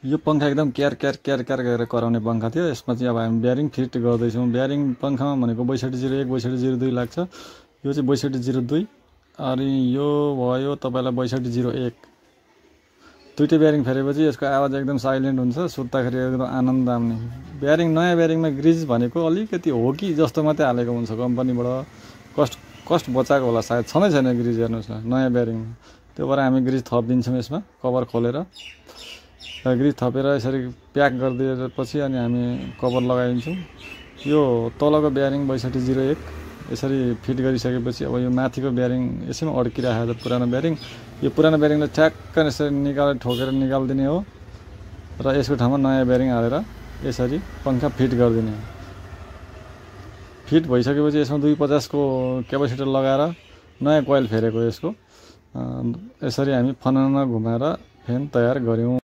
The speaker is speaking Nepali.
यो पंखा एकदम क्यार क्यार क्यार क्यार गरेर कराउने पंखा थियो। यसमा चाहिँ अब हामी ब्यारिङ फिट गर्दैछौँ। ब्यारिङ पंखामा भनेको 6201 6202 लाग्छ। यो चाहिँ 6202 अनि यो भयो तपाईलाई 6201। दुईटै ब्यारिङ फेरेपछि यसको आवाज एकदम साइलेन्ट हुन्छ, सुत्दाखेरि एकदम आनन्द आउने। ब्यारिङ नयाँ ब्यारिङमा ग्रिज भनेको अलिकति हो कि जस्तो मात्रै हालेको हुन्छ कम्पनीबाट। कस्ट बचाएको होला सायद, छँदै छैन ग्रिज हेर्नुहोस् न नयाँ ब्यारिङमा। त्यो भएर हामी ग्रिज थपिदिन्छौँ यसमा कभर खोलेर। ग्रिज थपेर यसरी प्याक गरिदिएपछि अनि हामी कभर लगाइदिन्छौँ। यो तलको ब्यारिङ 6201 यसरी फिट गरिसकेपछि अब यो माथिको ब्यारिङ यसैमा अड्किरहेको छ पुरानो ब्यारिङ। यो पुरानो ब्यारिङलाई ठ्याक्क यसरी निकालेर ठोकेर निकालिदिने हो र यसको ठाउँमा नयाँ ब्यारिङ हालेर यसरी पंखा फिट गरिदिने हो। फिट भइसकेपछि यसमा 250 को क्यापेसिटर लगाएर नयाँ कोइल फेरेको यसको। यसरी हामी फनाना घुमाएर फ्यान तयार गर्यौँ।